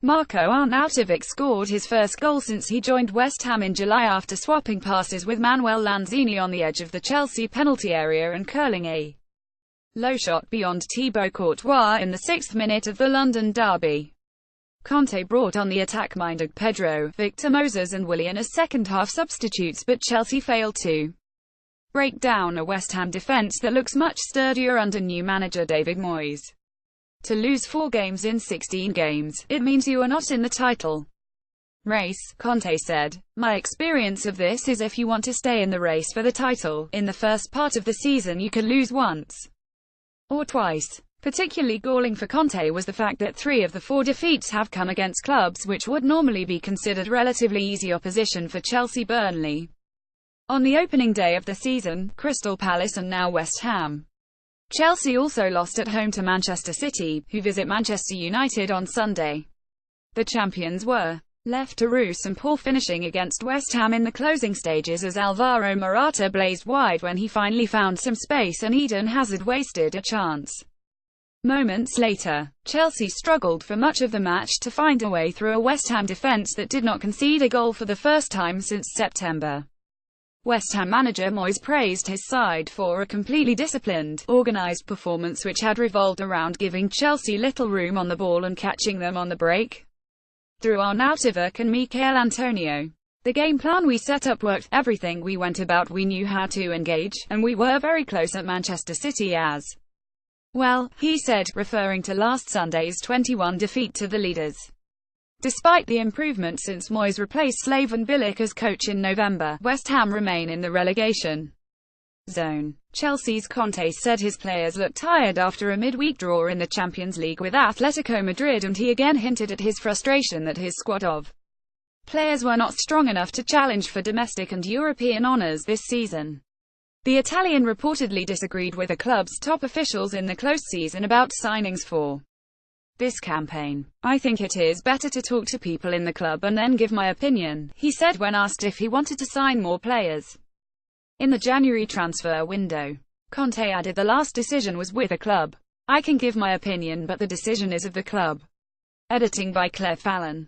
Marko Arnautovic scored his first goal since he joined West Ham in July after swapping passes with Manuel Lanzini on the edge of the Chelsea penalty area and curling a low shot beyond Thibaut Courtois in the 6th minute of the London derby. Conte brought on the attack-minded Pedro, Victor Moses and Willian as second-half substitutes, but Chelsea failed to break down a West Ham defence that looks much sturdier under new manager David Moyes. To lose 4 games in 16 games, it means you are not in the title race, Conte said. My experience of this is if you want to stay in the race for the title, in the first part of the season you can lose once or twice. Particularly galling for Conte was the fact that 3 of the 4 defeats have come against clubs which would normally be considered relatively easy opposition for Chelsea Burnley on the opening day of the season, Crystal Palace and now West Ham. Chelsea also lost at home to Manchester City, who visit Manchester United on Sunday. The champions were left to rue some poor finishing against West Ham in the closing stages as Alvaro Morata blazed wide when he finally found some space and Eden Hazard wasted a chance. Moments later, Chelsea struggled for much of the match to find a way through a West Ham defence that did not concede a goal for the first time since September. West Ham manager Moyes praised his side for a completely disciplined, organised performance which had revolved around giving Chelsea little room on the ball and catching them on the break. Through Arnautovic and Michail Antonio, the game plan we set up worked. Everything we went about we knew how to engage, and we were very close at Manchester City as well, he said, referring to last Sunday's 21 defeat to the leaders. Despite the improvement since Moyes replaced Slaven Bilic as coach in November, West Ham remain in the relegation zone. Chelsea's Conte said his players looked tired after a midweek draw in the Champions League with Atletico Madrid, and he again hinted at his frustration that his squad of players were not strong enough to challenge for domestic and European honours this season. The Italian reportedly disagreed with the club's top officials in the closed season about signings for this campaign. I think it is better to talk to people in the club and then give my opinion, he said when asked if he wanted to sign more players in the January transfer window. Conte added the last decision was with the club. I can give my opinion but the decision is of the club. Editing by Claire Fallon.